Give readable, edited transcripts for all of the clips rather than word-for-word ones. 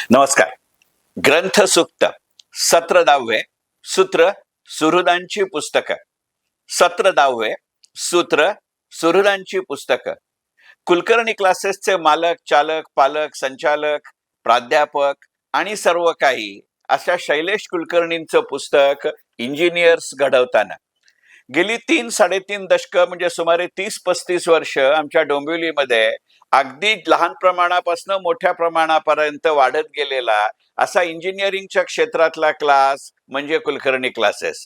नमस्कार. ग्रंथसूक्त सत्र 10वे सूत्र सुहृदांची पुस्तकं. सत्र 10वे सूत्र सुहृदांची पुस्तकं. कुलकर्णी क्लासेसचे मालक, चालक, पालक, संचालक, प्राध्यापक आणि सर्व काही अशा शैलेश कुलकर्णींचं पुस्तक इंजिनियर्स घडवताना. गेली 3-3.5 दशकं म्हणजे सुमारे 30-35 वर्ष आमच्या डोंबिवलीमध्ये अगदी लहान प्रमाणापासून मोठ्या प्रमाणापर्यंत वाढत गेलेला असा इंजिनिअरिंगच्या क्षेत्रातला क्लास म्हणजे कुलकर्णी क्लासेस.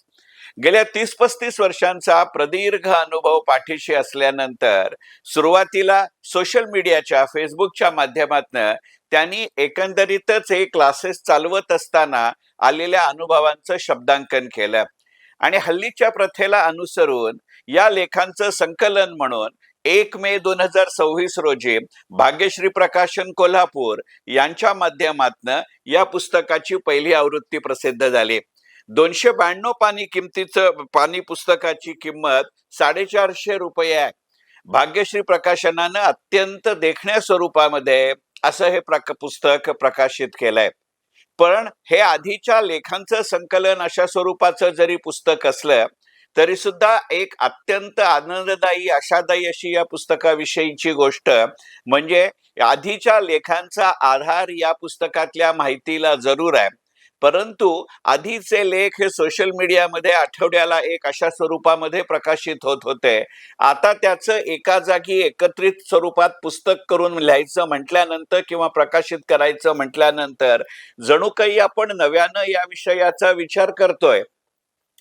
गेल्या 30-35 वर्षांचा प्रदीर्घ अनुभव पाठीशी असल्यानंतर सुरुवातीला सोशल मीडियाच्या फेसबुकच्या माध्यमातून त्यांनी एकंदरीतच हे क्लासेस चालवत असताना आलेल्या अनुभवांचं शब्दांकन केलं आणि हल्लीच्या प्रथेला अनुसरून या लेखांचं संकलन म्हणून 1 मे 2026 रोजी भाग्यश्री प्रकाशन कोल्हापूर यांच्या माध्यमातून या पुस्तकाची पहिली आवृत्ती प्रसिद्ध झाली. 292 पानी पुस्तकाची किंमत 450 रुपये आहे. भाग्यश्री प्रकाशनानं अत्यंत देखण्या स्वरूपामध्ये असं हे पुस्तक प्रकाशित केलंय. पण हे आधीच्या लेखांचं संकलन अशा स्वरूपाचं जरी पुस्तक असलं तरी सुद्धा एक अत्यंत आनंददायी आशादायी अशी या पुस्तकाविषयीची गोष्ट म्हणजे आधीच्या लेखांचा आधार या पुस्तकातल्या माहितीला जरूर आहे, परंतु आधीचे लेख हे सोशल मीडियामध्ये आठवड्याला एक अशा स्वरूपामध्ये प्रकाशित होत होते. आता त्याचं एका जागी एकत्रित स्वरूपात पुस्तक करून लिहायचं म्हटल्यानंतर किंवा प्रकाशित करायचं म्हटल्यानंतर जणू काही आपण नव्यानं या विषयाचा विचार करतोय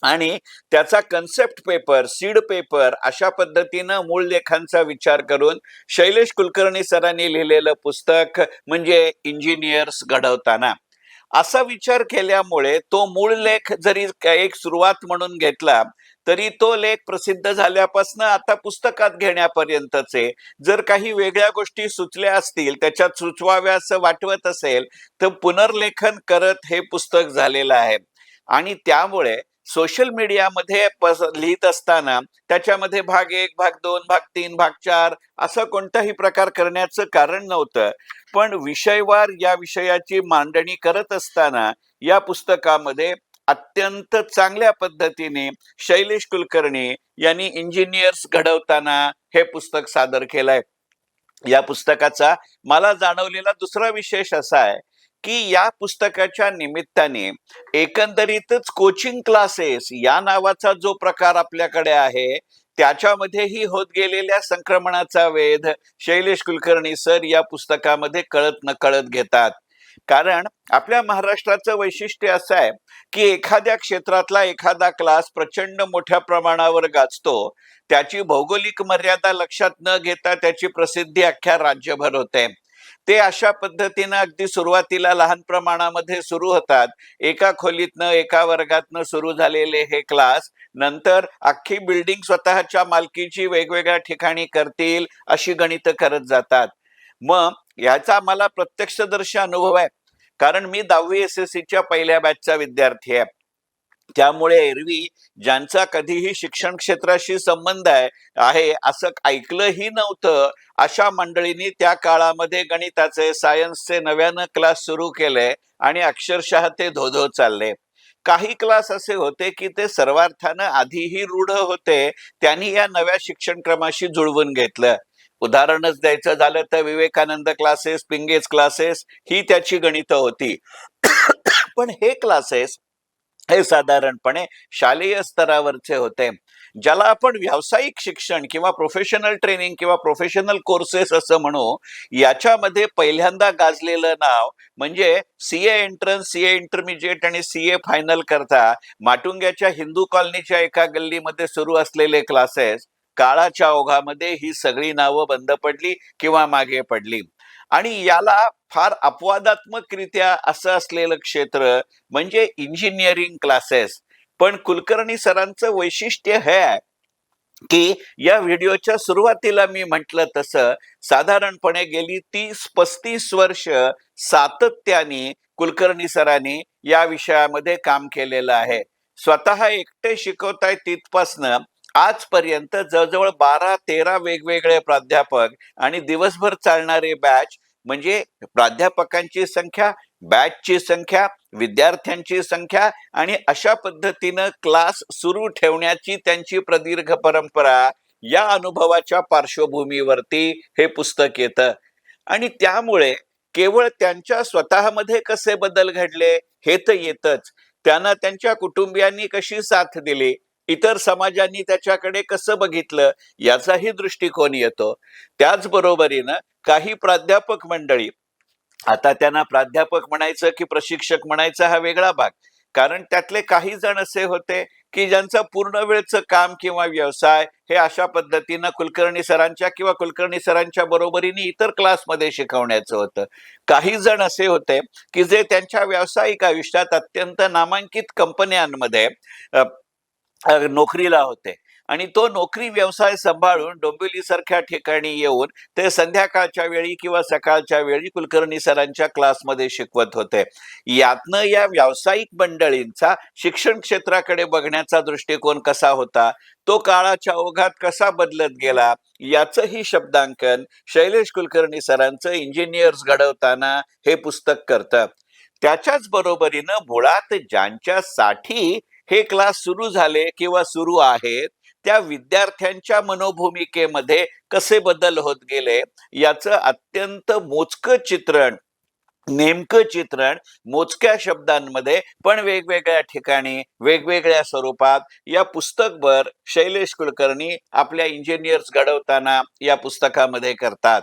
आणि त्याचा कन्सेप्ट पेपर, सीड पेपर अशा पद्धतीनं मूळ लेखांचा विचार करून शैलेश कुलकर्णी सरांनी लिहिलेलं पुस्तक म्हणजे इंजिनियर्स घडवताना. असा विचार केल्यामुळे तो मूळ लेख जरी एक सुरुवात म्हणून घेतला तरी तो लेख प्रसिद्ध झाल्यापासून आता पुस्तकात घेण्यापर्यंतचे जर काही वेगळ्या गोष्टी सुचल्या असतील, त्याच्यात सुचवाव्या असं वाटवत असेल तर पुनर्लेखन करत हे पुस्तक झालेलं आहे. आणि त्यामुळे सोशल मीडियामध्ये लिहित असताना त्याच्यामध्ये भाग 1, भाग 2, भाग 3, भाग 4 असं कोणताही प्रकार करण्याचं कारण नव्हतं. पण विषयवार या विषयाची मांडणी करत असताना या पुस्तकामध्ये अत्यंत चांगल्या पद्धतीने शैलेश कुलकर्णी यांनी इंजिनियर्स घडवताना हे पुस्तक सादर केलंय. या पुस्तकाचा मला जाणवलेला दुसरा विशेष असा आहे की या पुस्तकाच्या निमित्ताने एकंदरीतच कोचिंग क्लासेस या नावाचा जो प्रकार आपल्याकडे आहे त्याच्यामध्येही होत गेलेल्या संक्रमणाचा वेध शैलेश कुलकर्णी सर या पुस्तकामध्ये कळत नकळत घेतात. कारण आपल्या महाराष्ट्राचं वैशिष्ट्य असं आहे की एखाद्या क्षेत्रातला एखादा क्लास प्रचंड मोठ्या प्रमाणावर गाजतो, त्याची भौगोलिक मर्यादा लक्षात न घेता त्याची प्रसिद्धी अख्ख्या राज्यभर होते. ते अशा पद्धतीनं अगदी सुरुवातीला लहान प्रमाणामध्ये सुरू होतात. एका खोलीतनं एका वर्गातनं सुरू झालेले हे क्लास नंतर अख्खी बिल्डिंग स्वतःच्या मालकीची वेगवेगळ्या ठिकाणी करतील अशी गणितं करत जातात. मग याचा मला प्रत्यक्षदर्शी अनुभव आहे, कारण मी 10वी SSCच्या पहिल्या बॅचचा विद्यार्थी आहे. त्यामुळे एरवी ज्यांचा कधीही शिक्षण क्षेत्राशी संबंध आहे असं ऐकलंही नव्हतं अशा मंडळींनी त्या काळामध्ये गणिताचे, सायन्सचे नव्यानं क्लास सुरू केले आणि अक्षरशः ते धोधो चालले. काही क्लास असे होते की ते सर्वार्थानं आधीही रूढ होते, त्यांनी या नव्या शिक्षण क्रमाशी जुळवून घेतलं. उदाहरणच द्यायचं झालं तर विवेकानंद क्लासेस, पिंगेज क्लासेस ही त्याची गणितं होती. पण हे क्लासेस हे साधारणपणे शालेय स्तरावरचे होते. ज्याला आपण व्यावसायिक शिक्षण किंवा प्रोफेशनल ट्रेनिंग किंवा प्रोफेशनल कोर्सेस असं म्हणू, याच्यामध्ये पहिल्यांदा गाजलेलं नाव म्हणजे CA एंट्रन्स, CA इंटरमिजिएट आणि CA फायनल करता माटुंग्याच्या हिंदू कॉलनीच्या एका गल्लीमध्ये सुरू असलेले क्लासेस. काळाच्या ओघामध्ये ही सगळी नावं बंद पडली किंवा मागे पडली आणि याला फार अपवादात्मकरित्या असं असलेलं क्षेत्र म्हणजे इंजिनिअरिंग क्लासेस. पण कुलकर्णी सरांचं वैशिष्ट्य हे आहे की या व्हिडिओच्या सुरुवातीला मी म्हटलं तसं साधारणपणे गेली 30-35 वर्ष सातत्याने कुलकर्णी सरांनी या विषयामध्ये काम केलेलं आहे. स्वतः एकटे शिकवतायत तिथपासनं आजपर्यंत जवळजवळ 12-13 वेगवेगळे प्राध्यापक आणि दिवसभर चालणारे बॅच म्हणजे प्राध्यापकांची संख्या बॅचची संख्या, विद्यार्थ्यांची संख्या आणि अशा पद्धतीनं क्लास सुरू ठेवण्याची त्यांची प्रदीर्घ परंपरा, या अनुभवाच्या पार्श्वभूमीवरती हे पुस्तक येतं. आणि त्यामुळे केवळ त्यांच्या स्वतःमध्ये कसे बदल घडले हे तर येतच, त्यांना त्यांच्या कुटुंबियांनी कशी साथ दिली, इतर समाजांनी त्याच्याकडे कसं बघितलं, याचाही दृष्टिकोन येतो. त्याचबरोबरीनं काही प्राध्यापक मंडळी, आता त्यांना प्राध्यापक म्हणायचं की प्रशिक्षक म्हणायचं हा वेगळा भाग, कारण त्यातले काही जण असे होते की ज्यांचं पूर्ण वेळचं काम किंवा व्यवसाय हे अशा पद्धतीनं कुलकर्णी सरांच्या किंवा कुलकर्णी सरांच्या बरोबरीने इतर क्लासमध्ये शिकवण्याचं होतं. काही जण असे होते की जे त्यांच्या व्यावसायिक आयुष्यात अत्यंत नामांकित कंपन्यांमध्ये नोकरीला होते आणि तो नोकरी व्यवसाय सांभाळून डोंबिवली सारख्या ठिकाणी येऊन ते संध्याकाळच्या वेळी किंवा सकाळच्या वेळी कुलकर्णी सरांच्या क्लासमध्ये शिकवत होते. यातनं या व्यावसायिक मंडळींचा शिक्षण क्षेत्राकडे बघण्याचा दृष्टिकोन कसा होता, तो काळाच्या ओघात कसा बदलत गेला, याचंही शब्दांकन शैलेश कुलकर्णी सरांचं इंजिनियर्स घडवताना हे पुस्तक करतं. त्याच्याच बरोबरीनं मुळात ज्यांच्यासाठी हे क्लास सुरू झाले किंवा सुरू आहेत त्या विद्यार्थ्यांच्या मनोभूमिकेमध्ये कसे बदल होत गेले याचं अत्यंत मोजकं चित्रण, नेमकं चित्रण मोजक्या शब्दांमध्ये पण वेगवेगळ्या ठिकाणी वेगवेगळ्या स्वरूपात या पुस्तकभर शैलेश कुलकर्णी आपल्या इंजिनियर्स घडवताना या पुस्तकामध्ये करतात.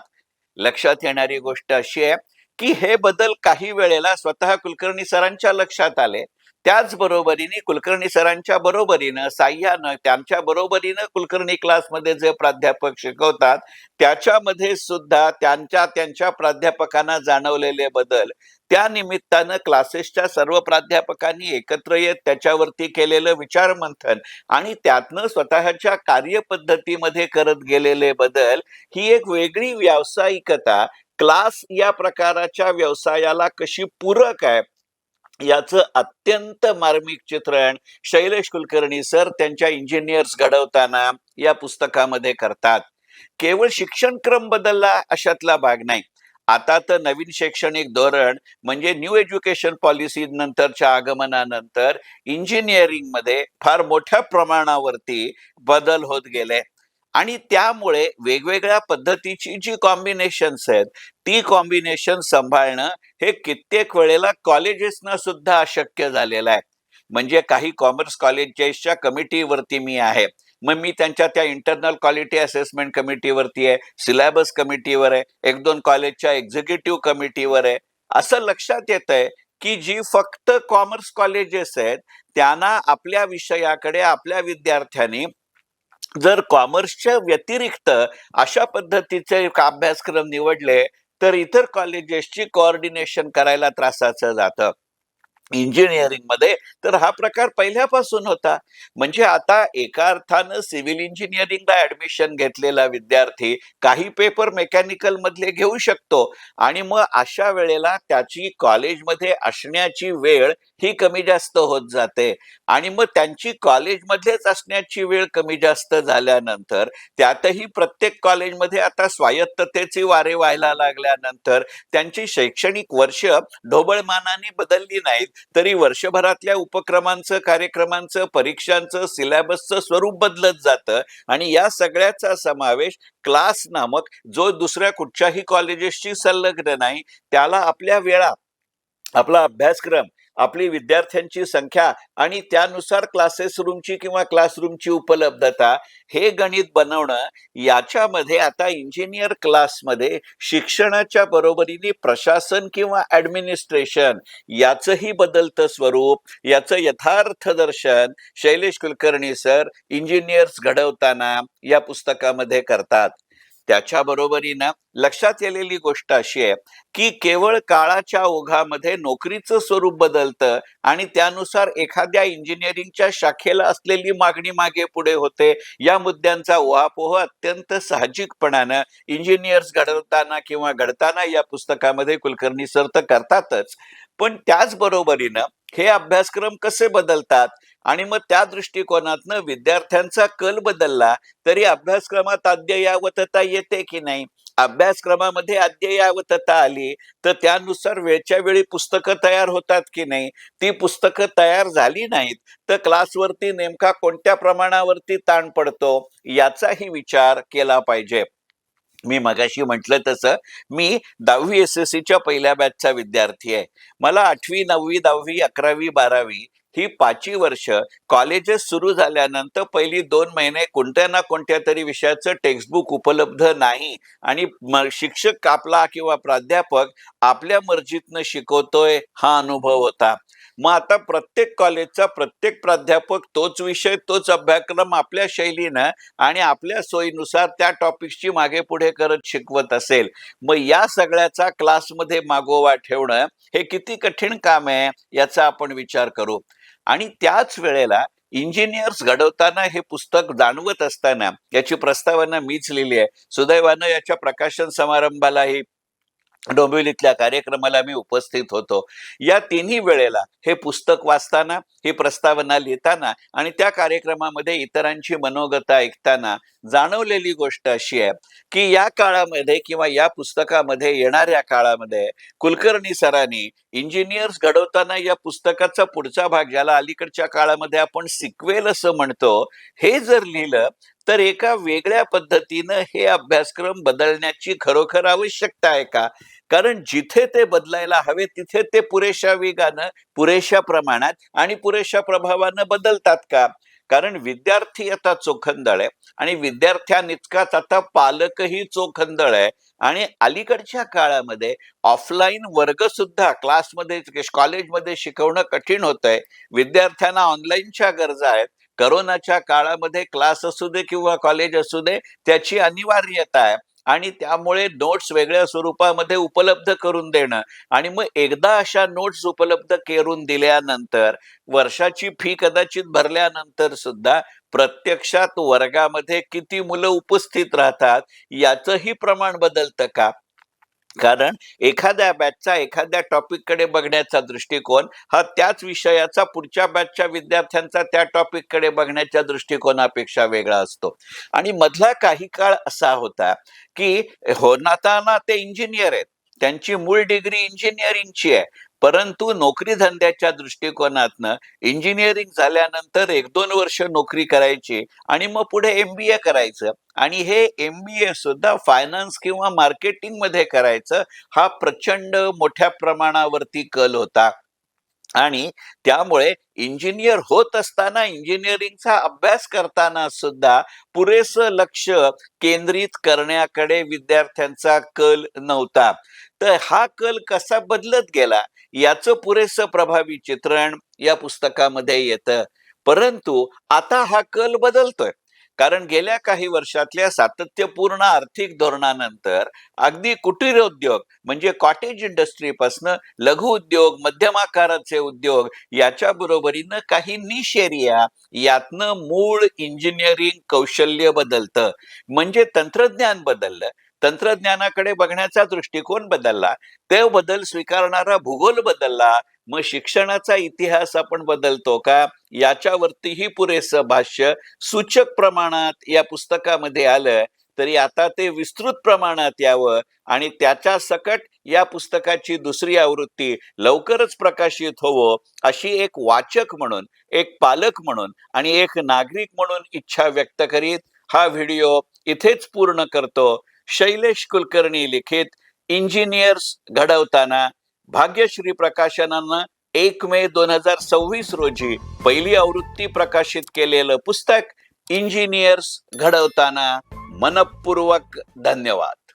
लक्षात येणारी गोष्ट अशी आहे की हे बदल काही वेळेला स्वतः कुलकर्णी सरांच्या लक्षात आले, त्याच बरोबरीने कुलकर्णी सरांच्या बरोबरीनं साह्यानं त्यांच्या बरोबरीनं कुलकर्णी क्लासमध्ये जे प्राध्यापक शिकवतात त्याच्यामध्ये सुद्धा त्यांच्या त्यांच्या प्राध्यापकांना जाणवलेले बदल, त्या निमित्तानं क्लासेसच्या सर्व प्राध्यापकांनी एकत्र येत त्याच्यावरती केलेलं विचारमंथन आणि त्यातनं स्वतःच्या कार्यपद्धतीमध्ये करत गेलेले बदल, ही एक वेगळी व्यावसायिकता क्लास या प्रकाराच्या व्यवसायाला कशी पूरक आहे याचं अत्यंत मार्मिक चित्रण शैलेश कुलकर्णी सर त्यांच्या इंजिनियर्स घडवताना या पुस्तकामध्ये करतात. केवळ शिक्षणक्रम बदलला अशातला भाग नाही. आता तर नवीन शैक्षणिक धोरण म्हणजे न्यू एज्युकेशन पॉलिसी नंतरच्या आगमनानंतर इंजिनिअरिंग मध्ये फार मोठ्या प्रमाणावरती बदल होत गेले आणि त्यामुळे वेगवेगळ्या पद्धतीची जी कॉम्बिनेशन्स आहेत ती कॉम्बिनेशन सांभाळणं हे कित्येक वेळेला कॉलेजेसना सुद्धा अशक्य झालेलं आहे. म्हणजे काही कॉमर्स कॉलेजेसच्या कमिटीवरती मी आहे, मग मी त्यांच्या त्या इंटरनल क्वालिटी असेसमेंट कमिटीवरती आहे, सिलेबस कमिटीवर आहे, एक दोन कॉलेजच्या एक्झिक्युटिव्ह कमिटीवर आहे. असं लक्षात येत आहे की जी फक्त कॉमर्स कॉलेजेस आहेत त्यांना आपल्या विषयाकडे आपल्या विद्यार्थ्यांनी जर कॉमर्सच्या व्यतिरिक्त अशा पद्धतीचे एक अभ्यासक्रम निवडले तर इतर कॉलेजेसची कोऑर्डिनेशन करायला त्रासाचं जातं. इंजिनिअरिंग मध्ये तर हा प्रकार पहिल्यापासून होता. म्हणजे आता एका अर्थानं सिव्हिल इंजिनिअरिंगला ऍडमिशन घेतलेला विद्यार्थी काही पेपर मेकॅनिकल मधले घेऊ शकतो आणि मग अशा वेळेला त्याची कॉलेजमध्ये असण्याची वेळ ही कमी जास्त होत जाते आणि मग त्यांची कॉलेजमध्येच असण्याची वेळ कमी जास्त झाल्यानंतर त्यातही प्रत्येक कॉलेजमध्ये आता स्वायत्ततेची वारे व्हायला लागल्यानंतर त्यांची शैक्षणिक वर्ष ढोबळमानाने बदलली नाहीत तरी वर्षभरातल्या उपक्रमांचं, कार्यक्रमांचं, परीक्षांचं, सिलेबसचं स्वरूप बदलत जातं आणि या सगळ्याचा समावेश क्लास नामक जो दुसऱ्या कुठच्याही कॉलेजेसशी संलग्न नाही, त्याला आपल्या वेळा, आपला अभ्यासक्रम, आपली विद्यार्थ्यांची संख्या आणि त्यानुसार क्लासेस रूमची किंवा क्लासरूमची उपलब्धता हे गणित बनवणं, याच्यामध्ये आता इंजिनियर क्लासमध्ये शिक्षणाच्या बरोबरीने प्रशासन किंवा ऍडमिनिस्ट्रेशन याचंही बदलतं स्वरूप, याचं यथार्थ दर्शन शैलेश कुलकर्णी सर इंजिनियर्स घडवताना या पुस्तकामध्ये करतात. त्याच्या बरोबरीनं लक्षात आलेली गोष्ट अशी आहे की केवळ काळाच्या ओघामध्ये नोकरीचं स्वरूप बदलतं आणि त्यानुसार एखाद्या इंजिनिअरिंगच्या शाखेला असलेली मागणी मागे पुढे होते, या मुद्द्यांचा उहापोह अत्यंत साहजिकपणानं इंजिनियर्स घडवताना किंवा घडताना या पुस्तकामध्ये कुलकर्णी सर तर करतातच, पण त्याच बरोबरीनं हे अभ्यासक्रम कसे बदलतात आणि मग त्या दृष्टिकोनातनं विद्यार्थ्यांचा कल बदलला तरी अभ्यासक्रमात अद्ययावतता येते की नाही, अभ्यासक्रमामध्ये अद्ययावतता आली तर त्यानुसार वेळच्या वेळी पुस्तकं तयार होतात की नाही. ती पुस्तकं तयार झाली नाहीत तर क्लासवरती नेमका कोणत्या प्रमाणावरती ताण पडतो याचाही विचार केला पाहिजे. मी मगाशी म्हटलं तसं मी 10वी SSCच्या पहिल्या बॅचचा विद्यार्थी आहे. मला 8वी 9वी 10वी 11वी 12वी ही 5ही वर्ष कॉलेजेस सुरू झाल्यानंतर पहिली 2 महिने कोणत्या ना कोणत्या तरी विषयाचं टेक्स्टबुक उपलब्ध नाही आणि शिक्षक आपला किंवा प्राध्यापक आपल्या मर्जीतनं शिकवतोय हा अनुभव होता. मग आता प्रत्येक कॉलेजचा प्रत्येक प्राध्यापक तोच विषय तोच अभ्यासक्रम आपल्या शैलीनं आणि आपल्या सोयीनुसार त्या टॉपिक्सची मागे पुढे करत शिकवत असेल. मग या सगळ्याचा क्लासमध्ये मागोवा ठेवणं हे किती कठीण काम आहे याचा आपण विचार करू. आणि त्याच वेळेला इंजिनियर्स घडवताना हे पुस्तक जाणवत असताना याची प्रस्तावना मीच लिहिली आहे. सुदैवानं याच्या प्रकाशन समारंभालाही डोंबिवलीतल्या कार्यक्रमाला मी उपस्थित होतो. या तिन्ही वेळेला हे पुस्तक वाचताना, ही प्रस्तावना लिहिताना आणि त्या कार्यक्रमामध्ये इतरांची मनोगत ऐकताना जाणवलेली गोष्ट अशी आहे की या काळामध्ये किंवा या पुस्तकामध्ये येणाऱ्या काळामध्ये कुलकर्णी सरांनी इंजिनियर्स घडवताना या पुस्तकाचा पुढचा भाग, ज्याला अलीकडच्या काळामध्ये आपण सिक्वेल असं म्हणतो, हे जर लिहिलं तर एका वेगळ्या पद्धतीनं हे अभ्यासक्रम बदलण्याची खरोखर आवश्यकता आहे का? कारण जिथे ते बदलायला हवे तिथे ते पुरेशा वेगानं, पुरेशा प्रमाणात आणि पुरेशा प्रभावानं बदलतात का? कारण विद्यार्थी आता चोखंदळ आहे आणि विद्यार्थ्यानितकाच आता पालकही चोखंदळ आहे. आणि अलीकडच्या काळामध्ये ऑफलाईन वर्ग सुद्धा क्लासमध्ये कॉलेजमध्ये शिकवणं कठीण होतंय. विद्यार्थ्यांना ऑनलाईनच्या गरजा आहेत. करोनाच्या काळामध्ये क्लास असू दे किंवा कॉलेज असू दे त्याची अनिवार्यता आहे आणि त्यामुळे नोट्स वेगळ्या स्वरूपामध्ये उपलब्ध करून देणं आणि मग एकदा अशा नोट्स उपलब्ध करून दिल्यानंतर वर्षाची फी कदाचित भरल्यानंतर सुद्धा प्रत्यक्षात वर्गामध्ये किती मुलं उपस्थित राहतात याचंही प्रमाण बदलतं का? कारण एखाद्या बॅचचा एखाद्या टॉपिक कडे बघण्याचा दृष्टिकोन हा त्याच विषयाचा पुढच्या बॅचच्या विद्यार्थ्यांचा त्या टॉपिक कडे बघण्याच्या दृष्टिकोनापेक्षा वेगळा असतो. आणि मधला काही काळ असा होता की होताना ते इंजिनियर आहेत, त्यांची मूळ डिग्री इंजिनिअरिंगची आहे, परंतु नोकरी धंद्याच्या दृष्टिकोनातनं इंजिनिअरिंग झाल्यानंतर 1-2 वर्ष नोकरी करायची आणि मग पुढे MBA करायचं आणि हे MBA सुद्धा फायनान्स किंवा मार्केटिंग मध्ये करायचं, हा प्रचंड मोठ्या प्रमाणावरती कल होता. आणि त्यामुळे इंजिनियर होत असताना इंजिनिअरिंगचा अभ्यास करताना सुद्धा पुरेसं लक्ष केंद्रित करण्याकडे विद्यार्थ्यांचा कल नव्हता. तर हा कल कसा बदलत गेला याचं पुरेसं प्रभावी चित्रण या पुस्तकामध्ये येतं. परंतु आता हा कल बदलतोय. कारण गेल्या काही वर्षातल्या सातत्यपूर्ण आर्थिक धोरणानंतर अगदी कुटीर उद्योग म्हणजे कॉटेज इंडस्ट्रीपासनं लघु उद्योग, मध्यम आकाराचे उद्योग याच्या बरोबरीनं काही निश एरिया यातनं मूळ इंजिनिअरिंग कौशल्य बदलतं. म्हणजे तंत्रज्ञान बदललं, तंत्रज्ञानाकडे बघण्याचा दृष्टिकोन बदलला, ते बदल स्वीकारणारा भूगोल बदलला. मग शिक्षणाचा इतिहास आपण बदलतो का याच्यावरतीही पुरेसं भाष्य सूचक प्रमाणात या पुस्तकामध्ये आलं. तरी आता ते विस्तृत प्रमाणात यावं आणि त्याच्या सकट या पुस्तकाची दुसरी आवृत्ती लवकरच प्रकाशित होवो अशी एक वाचक म्हणून, एक पालक म्हणून आणि एक नागरिक म्हणून इच्छा व्यक्त करीत हा व्हिडिओ इथेच पूर्ण करतो. शैलेश कुलकर्णी लिखित इंजिनियर्स घडवताना, भाग्यश्री प्रकाशनानं 1 मे 2026 रोजी पहिली आवृत्ती प्रकाशित केलेलं पुस्तक इंजिनियर्स घडवताना. मनपूर्वक धन्यवाद.